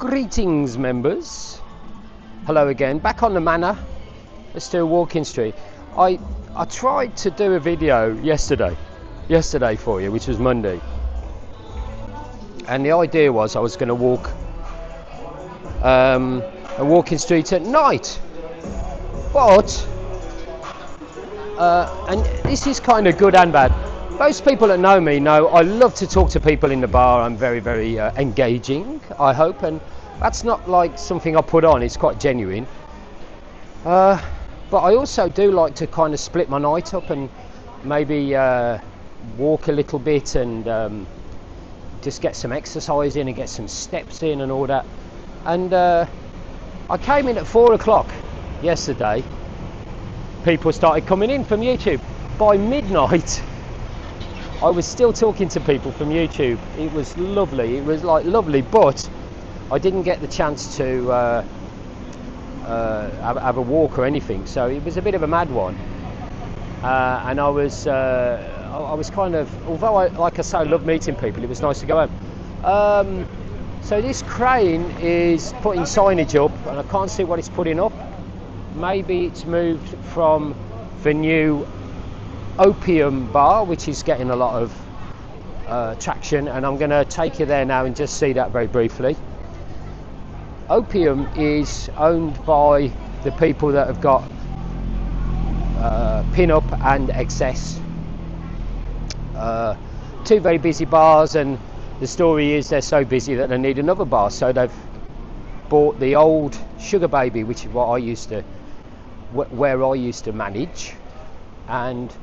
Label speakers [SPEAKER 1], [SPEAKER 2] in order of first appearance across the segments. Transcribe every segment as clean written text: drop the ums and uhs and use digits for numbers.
[SPEAKER 1] Greetings, members. Hello again. Back on the manor. Let's do a walking street. I tried to do a video yesterday for you, which was Monday, and the idea was I was going to walk a walking street at night, but and this is kind of good and bad. Most people that know me know I love to talk to people in the bar. I'm very, very engaging, I hope, and that's not like something I put on. It's quite genuine. But I also do like to kind of split my night up and maybe walk a little bit and just get some exercise in and get some steps in and all that. And I came in at 4 o'clock yesterday. People started coming in from YouTube. By midnight, I was still talking to people from YouTube. It was lovely. It was like lovely, but I didn't get the chance to have a walk or anything. So it was a bit of a mad one. And I was kind of, although like I say, I love meeting people, it was nice to go home. So this crane is putting signage up, and I can't see what it's putting up. Maybe it's moved from the new Opium bar, which is getting a lot of traction, and I'm going to take you there now and just see that very briefly. Opium is owned by the people that have got Pin-Up and Excess, two very busy bars, and the story is they're so busy that they need another bar, so they've bought the old Sugar Baby, which is what I used to, where I used to manage, and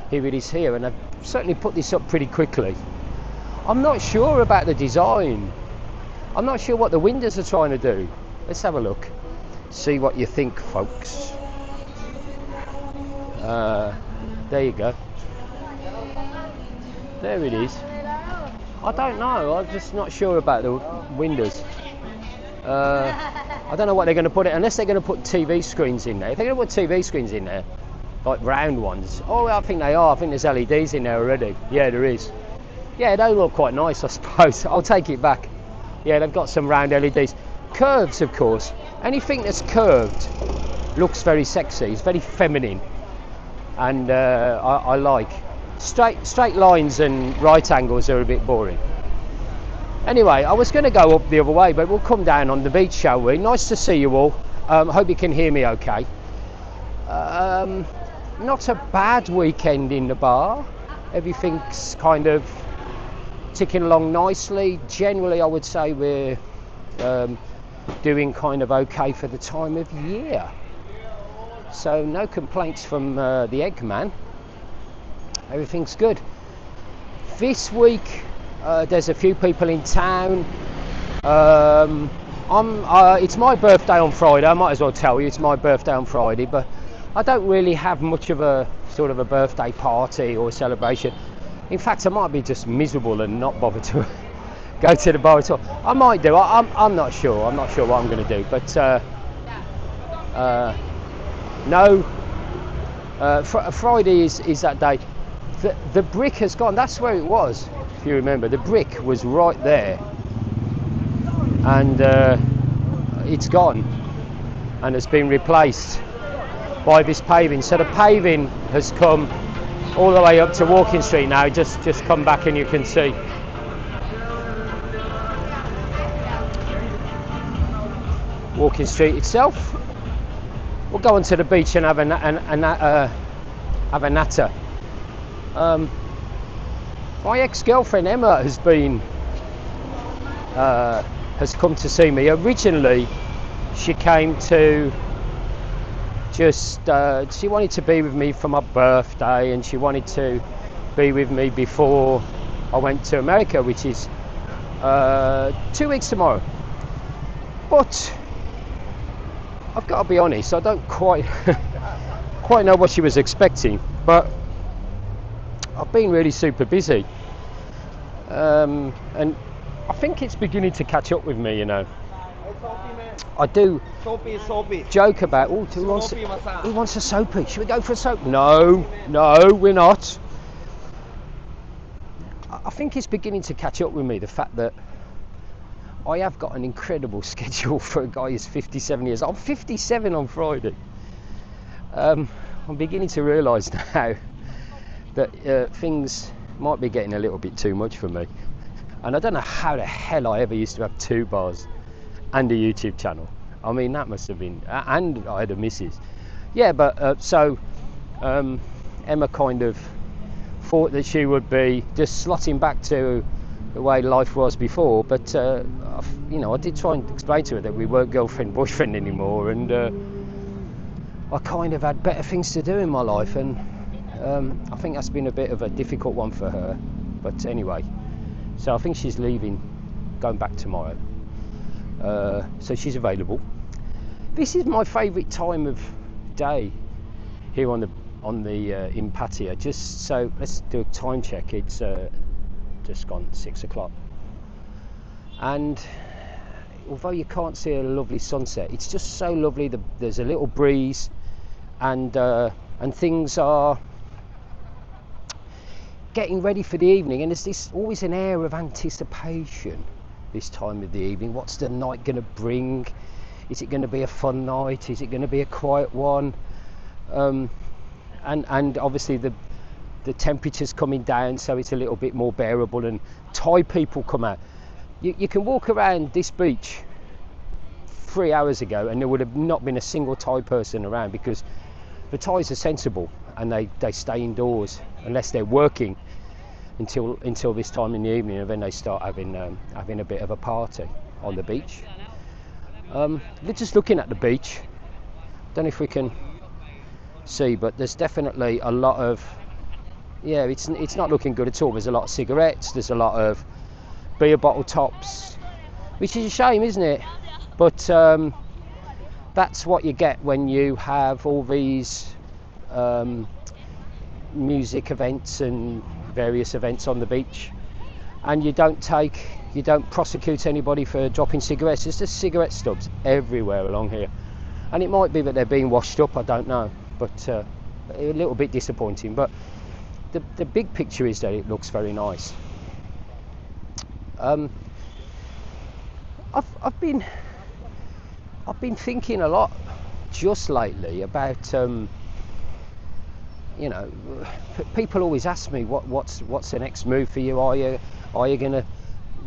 [SPEAKER 1] here it is here, and I've certainly put this up pretty quickly. I'm not sure about the design. I'm not sure what the windows are trying to do. Let's have a look, see what you think, folks. There you go. There it is. I don't know, I'm just not sure about the windows. I don't know what they're going to put it, unless they're going to put TV screens in there. If they're going to put TV screens in there, like round ones, oh, I think they are. I think there's LEDs in there already. Yeah, there is. Yeah, they look quite nice, I suppose. I'll take it back. Yeah, they've got some round LEDs. Curves, of course. Anything that's curved looks very sexy. It's very feminine, and I like. Straight lines and right angles are a bit boring. Anyway, I was going to go up the other way, but we'll come down on the beach, shall we? Nice to see you all. Hope you can hear me okay. Not a bad weekend in the bar. Everything's kind of ticking along nicely. Generally, I would say we're doing kind of okay for the time of year. So no complaints from the Eggman. Everything's good. This week, there's a few people in town. It's my birthday on Friday. I might as well tell you it's my birthday on Friday, but I don't really have much of a sort of a birthday party or celebration. In fact, I might be just miserable and not bother to go to the bar at all. I might do. I'm not sure. I'm not sure what I'm going to do. But no. Friday is that day. The brick has gone. That's where it was. If you remember, the brick was right there, and it's gone and has been replaced by this paving. So the paving has come all the way up to Walking Street now. Just come back and you can see. Walking Street itself. We'll go onto the beach and have a natter. My ex-girlfriend Emma has come to see me. Originally, she came to she wanted to be with me for my birthday, and she wanted to be with me before I went to America, which is 2 weeks tomorrow. But I've got to be honest, I don't quite know what she was expecting, but I've been really super busy, and I think it's beginning to catch up with me, you know. I do joke about, oh, who wants a soapy? Should we go for a soap? No, we're not. I think it's beginning to catch up with me, the fact that I have got an incredible schedule for a guy who's 57 years. I'm 57 on Friday. I'm beginning to realise now that things might be getting a little bit too much for me. And I don't know how the hell I ever used to have 2 bars and a YouTube channel. I mean, that must have been, and I had a missus. Yeah, but so Emma kind of thought that she would be just slotting back to the way life was before, but you know, I did try and explain to her that we weren't girlfriend boyfriend anymore, and I kind of had better things to do in my life, and I think that's been a bit of a difficult one for her. But anyway, so I think she's leaving, going back tomorrow, so she's available. This is my favourite time of day here on the in Pattaya. Just so let's do a time check. It's just gone 6 o'clock, and although you can't see a lovely sunset, it's just so lovely. There's a little breeze, and things are getting ready for the evening, and there's always an air of anticipation this time of the evening. What's the night going to bring? Is it going to be a fun night? Is it going to be a quiet one? And obviously the temperature's coming down, so it's a little bit more bearable, and Thai people come out. You can walk around this beach 3 hours ago and there would have not been a single Thai person around, because the Thais are sensible and they stay indoors unless they're working until this time in the evening, and then they start having a bit of a party on the beach. We're just looking at the beach. Don't know if we can see, but there's definitely a lot of, yeah, it's not looking good at all. There's a lot of cigarettes, there's a lot of beer bottle tops, which is a shame, isn't it? But that's what you get when you have all these music events and various events on the beach, and you don't prosecute anybody for dropping cigarettes. There's just cigarette stubs everywhere along here, and it might be that they're being washed up, I don't know, but a little bit disappointing. But the big picture is that it looks very nice. I've been thinking a lot just lately about you know, people always ask me what's the next move for you. Are you gonna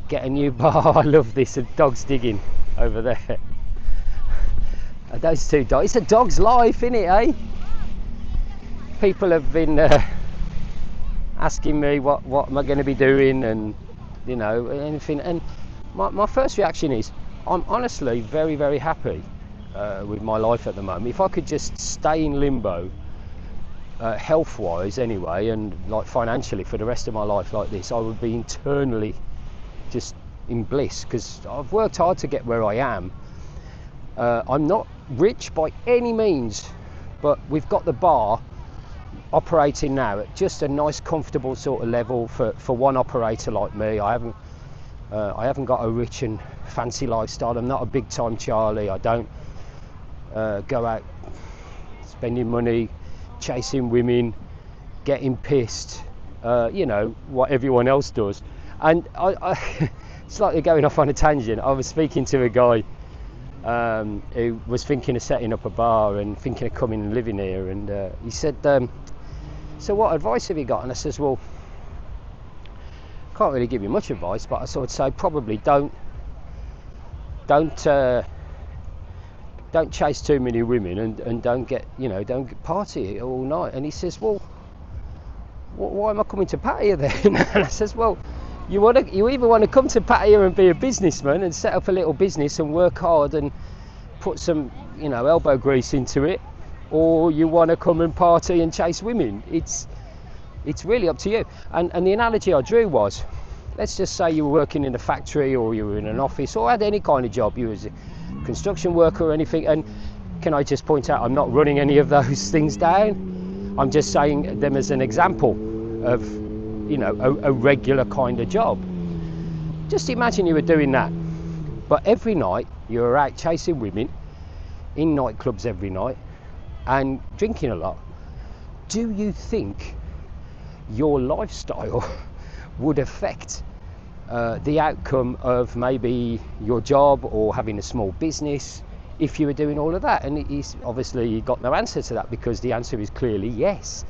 [SPEAKER 1] get a new bar? I love this. A dog's digging over there. Those 2 dogs. It's a dog's life, isn't it, eh? People have been asking me what am I going to be doing, and you know, anything. And my first reaction is I'm honestly very, very happy with my life at the moment. If I could just stay in limbo, health-wise anyway, and like financially for the rest of my life like this, I would be internally just in bliss, because I've worked hard to get where I am. I'm not rich by any means, but we've got the bar operating now at just a nice comfortable sort of level for one operator like me. I haven't got a rich and fancy lifestyle. I'm not a big time Charlie. I don't go out spending money, chasing women, getting pissed, you know, what everyone else does. And I slightly going off on a tangent, I was speaking to a guy who was thinking of setting up a bar and thinking of coming and living here, and he said, so what advice have you got? And I says, well, can't really give you much advice, but I sort of say probably don't chase too many women, and don't party all night. And he says, well, why am I coming to Pattaya then? And I says, well, you either want to come to Pattaya and be a businessman and set up a little business and work hard and put some, you know, elbow grease into it, or you want to come and party and chase women. It's really up to you. And the analogy I drew was, let's just say you were working in a factory, or you were in an office, or had any kind of job. You was a construction worker or anything. And can I just point out, I'm not running any of those things down. I'm just saying them as an example of, you know, a regular kind of job. Just imagine you were doing that, but every night you were out chasing women in nightclubs every night and drinking a lot. Do you think your lifestyle would affect the outcome of maybe your job or having a small business if you were doing all of that? And he's obviously got no answer to that, because the answer is clearly yes.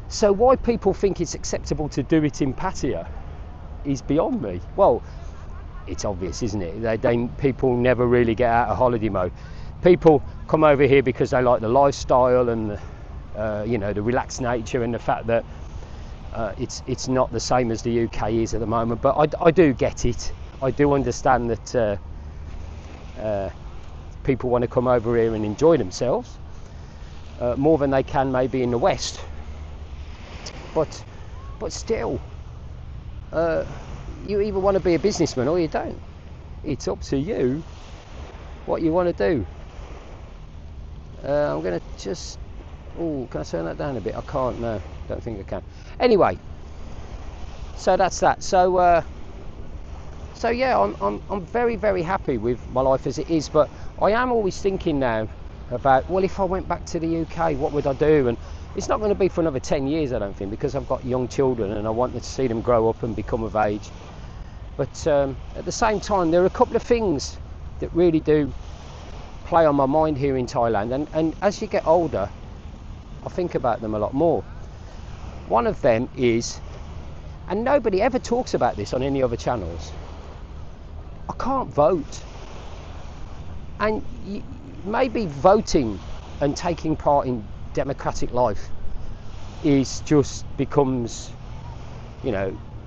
[SPEAKER 1] So why people think it's acceptable to do it in Pattaya is beyond me. Well, it's obvious, isn't it? People never really get out of holiday mode. People come over here because they like the lifestyle and the relaxed nature, and the fact that it's not the same as the UK is at the moment. But I do get it. I do understand that people want to come over here and enjoy themselves more than they can maybe in the West. But still, you either want to be a businessman or you don't. It's up to you what you want to do. I'm going to just... Oh, can I turn that down a bit? I can't, no. Don't think I can. Anyway, so that's that. So yeah, I'm very, very happy with my life as it is. But I am always thinking now about, well, if I went back to the UK, what would I do? And it's not going to be for another 10 years, I don't think, because I've got young children and I want to see them grow up and become of age. But at the same time, there are a couple of things that really do play on my mind here in Thailand. And as you get older, I think about them a lot more. One of them is, and nobody ever talks about this on any other channels, I can't vote. And maybe voting and taking part in democratic life is just becomes,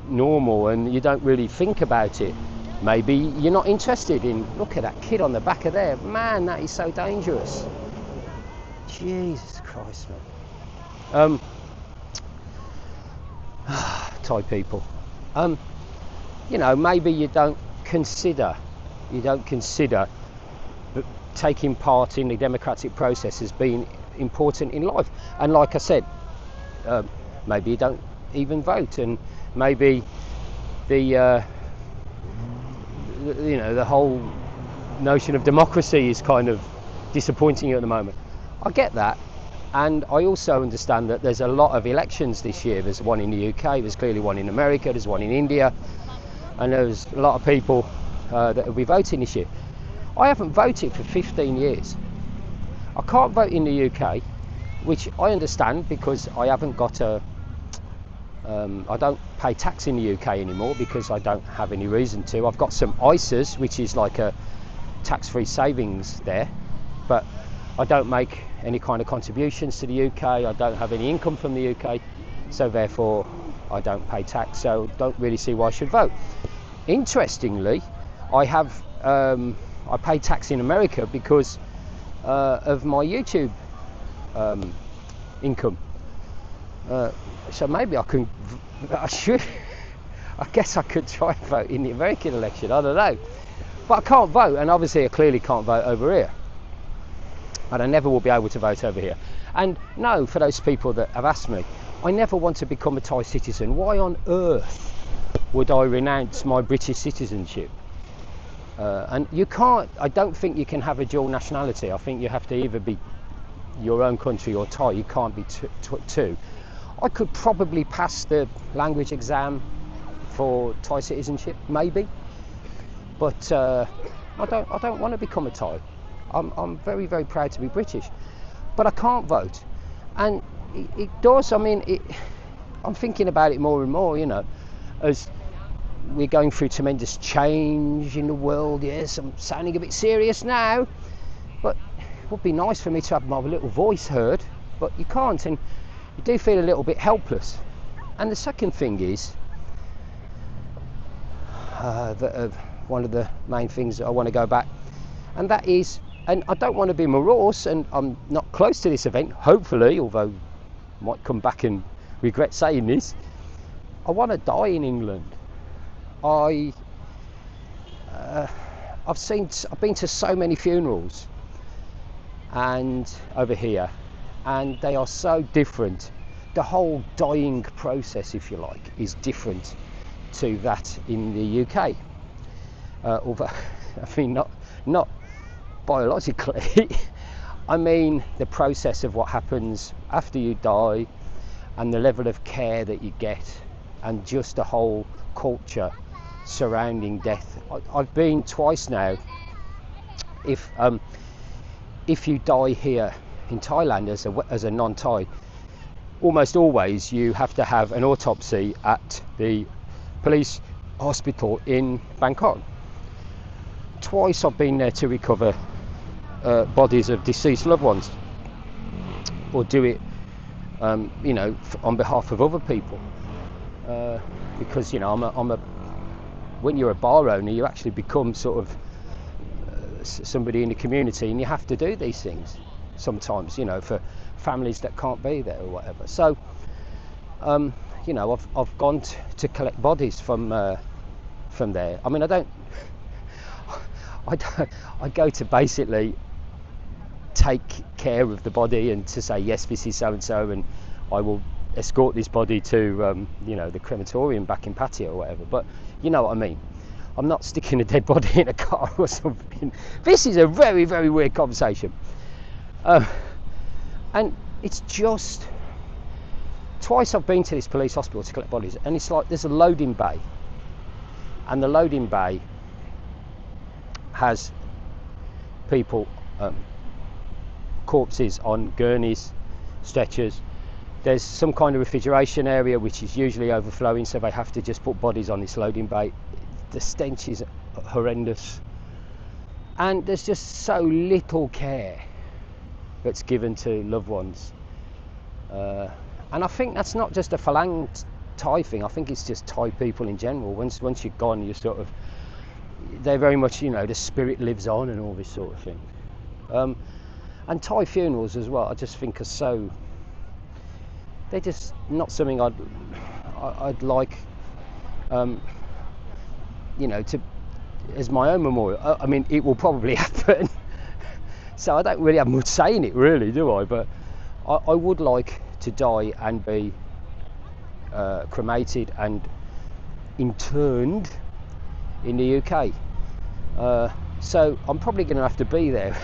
[SPEAKER 1] normal, and you don't really think about it. Maybe you're not interested in, look at that kid on the back of there, man, that is so dangerous. Jesus Christ, man. Thai people, maybe you don't consider that taking part in the democratic process as being important in life. And like I said, maybe you don't even vote, and maybe the whole notion of democracy is kind of disappointing you at the moment. I get that, and I also understand that there's a lot of elections this year. There's one in the UK, there's clearly one in America, there's one in India, and there's a lot of people that will be voting this year. I haven't voted for 15 years. I can't vote in the UK, which I understand, because I haven't got I don't pay tax in the UK anymore because I don't have any reason to. I've got some ISAs, which is like a tax-free savings there, but I don't make any kind of contributions to the UK. I don't have any income from the UK, so therefore I don't pay tax, so don't really see why I should vote. Interestingly, I pay tax in America because of my YouTube income. So maybe I guess I could try and vote in the American election, I don't know. But I can't vote, and obviously I clearly can't vote over here. And I never will be able to vote over here. And no, for those people that have asked me, I never want to become a Thai citizen. Why on earth would I renounce my British citizenship? And you can't, I don't think you can have a dual nationality. I think you have to either be your own country or Thai. You can't be two. I could probably pass the language exam for Thai citizenship, maybe, but I don't want to become a Thai. I'm very, very proud to be British, but I can't vote, and it does. I mean, I'm thinking about it more and more. As we're going through tremendous change in the world. Yes, I'm sounding a bit serious now, but it would be nice for me to have my little voice heard, but you can't, and you do feel a little bit helpless. And the second thing is one of the main things that I want to go back, and that is, and I don't want to be morose, and I'm not close to this event, hopefully, although I might come back and regret saying this, I want to die in England. I've been to so many funerals and over here, and they are so different. The whole dying process, if you like, is different to that in the UK. Although, I mean, not biologically. I mean, the process of what happens after you die, and the level of care that you get, and just the whole culture surrounding death. I've been twice now. If you die here in Thailand as a non-Thai, almost always you have to have an autopsy at the police hospital in Bangkok. Twice I've been there to recover bodies of deceased loved ones, or do it on behalf of other people, because when you're a bar owner, you actually become sort of somebody in the community, and you have to do these things sometimes, for families that can't be there or whatever. So I've gone to collect bodies from there. I mean, I go to basically take care of the body and to say, yes, this is so and so, and I will escort this body to the crematorium back in Pattaya or whatever. But you know what I mean. I'm not sticking a dead body in a car or something. This is a very, very weird conversation. And it's just twice I've been to this police hospital to collect bodies, and it's like there's a loading bay, and the loading bay has people, corpses on gurneys, stretchers. There's some kind of refrigeration area which is usually overflowing, so they have to just put bodies on this loading bay. The stench is horrendous, and there's just so little care that's given to loved ones, and I think that's not just a Falang Thai thing. I think it's just Thai people in general. Once you're gone, you sort of, they're very much, the spirit lives on and all this sort of thing. And Thai funerals as well, I just think are so, they're just not something I'd like, to, as my own memorial. I mean, it will probably happen, so I don't really have much say in it, really, do I? But I would like to die and be cremated and interned in the UK. So I'm probably going to have to be there.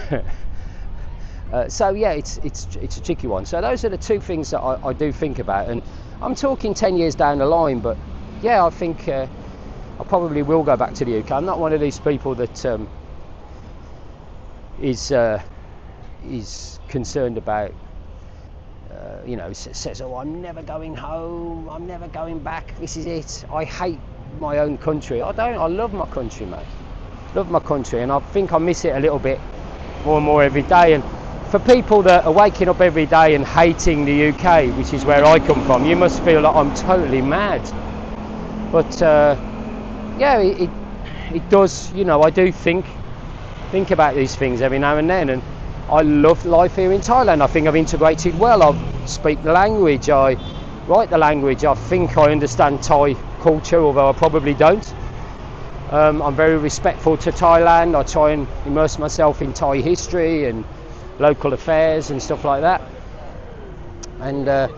[SPEAKER 1] So yeah, it's a tricky one. So those are the two things that I do think about, and I'm talking 10 years down the line. But yeah, I think I probably will go back to the UK. I'm not one of these people that is concerned about, says, oh, I'm never going home, I'm never going back, this is it. I hate my own country. I don't. I love my country, mate. Love my country, and I think I miss it a little bit more and more every day. And for people that are waking up every day and hating the UK, which is where I come from, you must feel like I'm totally mad. But yeah, it does. I do think about these things every now and then, and I love life here in Thailand. I think I've integrated well. I speak the language, I write the language, I think I understand Thai culture, although I probably don't. I'm very respectful to Thailand. I try and immerse myself in Thai history and local affairs and stuff like that. And I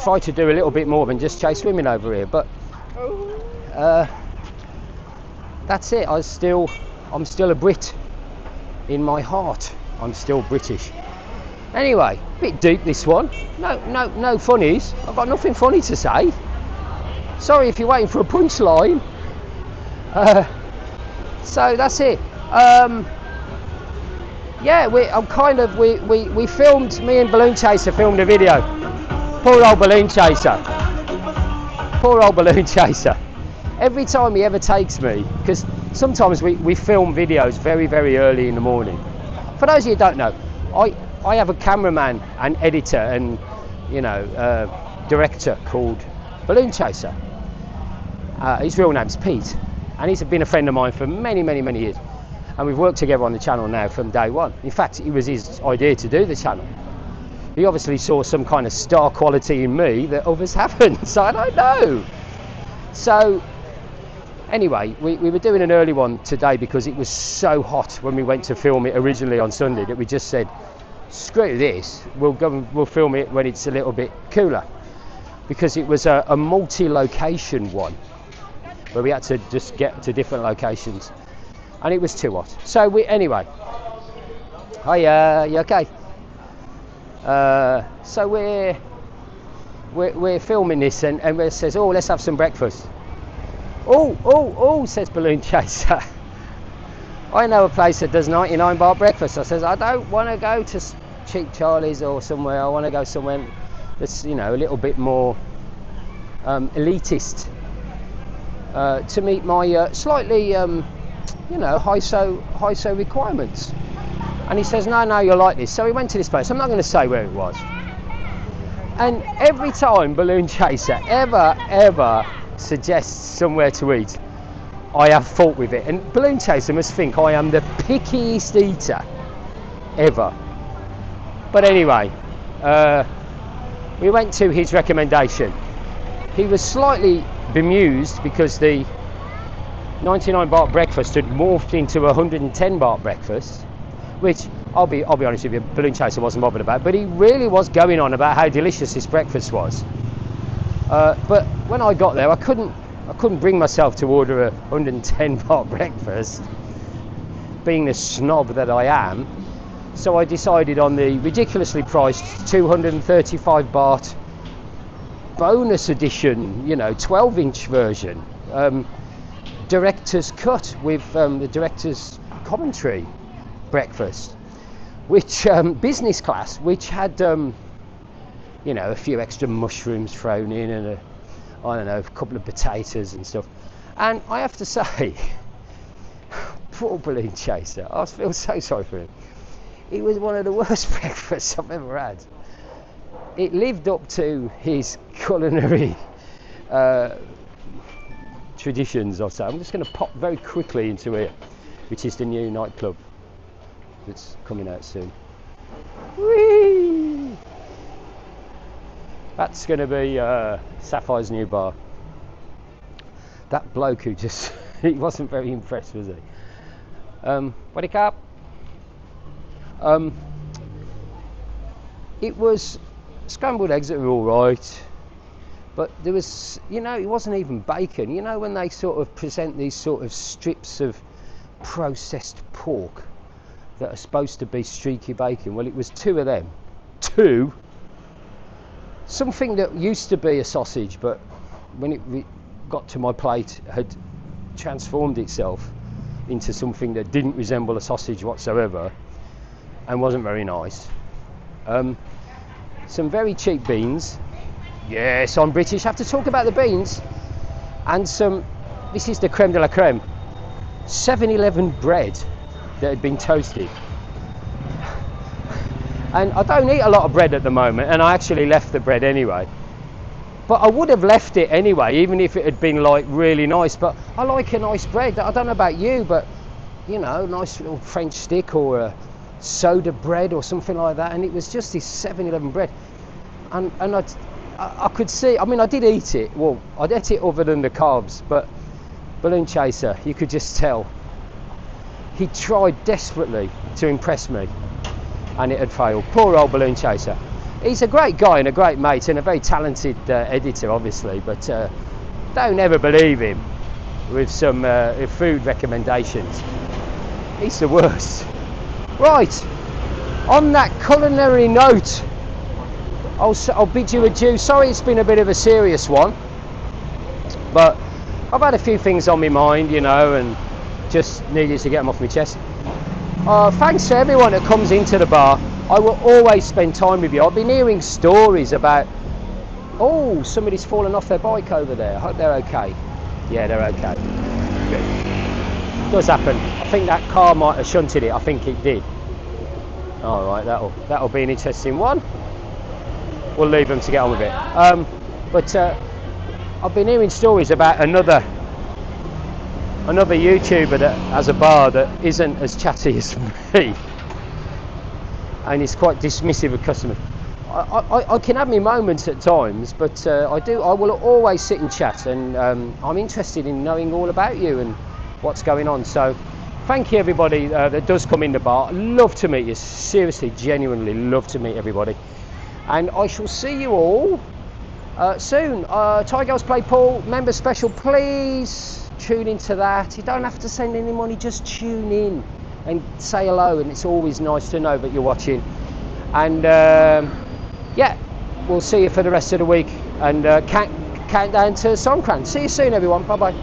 [SPEAKER 1] try to do a little bit more than just chase women over here. But that's it. I'm still a Brit in my heart. I'm still British. Anyway, a bit deep this one. No funnies. I've got nothing funny to say. Sorry if you're waiting for a punchline. So that's it. Yeah, we filmed, me and Balloon Chaser filmed a video. Poor old Balloon Chaser. Poor old Balloon Chaser. Every time he ever takes me, because sometimes we film videos very, very early in the morning. For those of you who don't know, I have a cameraman and editor and director called Balloon Chaser. His real name's Pete, and he's been a friend of mine for many, many, many years. And we've worked together on the channel now from day one. In fact, it was his idea to do the channel. He obviously saw some kind of star quality in me that others haven't, so I don't know. So anyway, we were doing an early one today because it was so hot when we went to film it originally on Sunday that we just said, screw this, we'll film it when it's a little bit cooler. Because it was a multi-location one, where we had to just get to different locations. And it was too hot. So anyway. Hi, you okay? So we're filming this, and it says, oh, let's have some breakfast. Oh, says Balloon Chaser. I know a place that does 99 baht breakfast. I says, I don't want to go to Cheap Charlie's or somewhere. I want to go somewhere that's, you know, a little bit more elitist to meet my slightly, you know, high so requirements. And he says, no, you're like this. So we went to this place. I'm not going to say where it was. And every time Balloon Chaser ever suggests somewhere to eat, I have fault with it. And Balloon Chaser must think I am the pickiest eater ever. But anyway, we went to his recommendation. He was slightly bemused because the 99 baht breakfast had morphed into a 110 baht breakfast, which I'll be honest with you, Balloon Chaser wasn't bothered about, but he really was going on about how delicious this breakfast was. But when I got there, I couldn't bring myself to order a 110 baht breakfast, being the snob that I am. So I decided on the ridiculously priced 235 baht bonus edition, you know, 12-inch version, director's cut with the director's commentary breakfast, which business class, which had you know, a few extra mushrooms thrown in and I don't know, a couple of potatoes and stuff. And I have to say, poor Balloon Chaser, I feel so sorry for him. It was one of the worst breakfasts I've ever had. It lived up to his culinary traditions, I'll say. I'm just going to pop very quickly into it, which is the new nightclub that's coming out soon. Whee! That's going to be Sapphire's new bar. That bloke who just, he wasn't very impressed, was he? Wake up. It was scrambled eggs that were all right, but there was, you know, it wasn't even bacon. You know when they sort of present these sort of strips of processed pork that are supposed to be streaky bacon? Well, it was two of them. Two. Something that used to be a sausage, but when it got to my plate had transformed itself into something that didn't resemble a sausage whatsoever and wasn't very nice. Some very cheap beans. Yes, I'm British, I have to talk about the beans. And some, this is the creme de la creme, 7-Eleven bread that had been toasted. And I don't eat a lot of bread at the moment, and I actually left the bread anyway. But I would have left it anyway, even if it had been like really nice. But I like a nice bread. I don't know about you, but you know, nice little French stick or a soda bread or something like that. And it was just this 7-Eleven bread. And I could see, I mean, I did eat it. Well, I'd ate it other than the carbs, but Balloon Chaser, you could just tell. He tried desperately to impress me, and it had failed. Poor old Balloon Chaser. He's a great guy and a great mate and a very talented editor, obviously, but don't ever believe him with some food recommendations. He's the worst. Right, on that culinary note, I'll bid you adieu. Sorry it's been a bit of a serious one, but I've had a few things on my mind, you know, and just needed to get them off my chest. Thanks to everyone that comes into the bar. I will always spend time with you. I've been hearing stories about, oh, somebody's fallen off their bike over there. I hope they're okay. Yeah, they're okay. Good. Does happen. I think that car might have shunted it. I think it did. All right, that'll be an interesting one. We'll leave them to get on with it. But I've been hearing stories about another YouTuber that has a bar that isn't as chatty as me, and is quite dismissive of customers. I can have my moments at times, but I will always sit and chat, and I'm interested in knowing all about you and what's going on. So thank you everybody that does come in the bar. Love to meet you, seriously, genuinely love to meet everybody, and I shall see you all soon. Thai Girls Play Pool member special, please tune into that. You don't have to send any money, just tune in and say hello, and it's always nice to know that you're watching. And yeah, we'll see you for the rest of the week, and count down to Songkran. See you soon everyone, bye bye.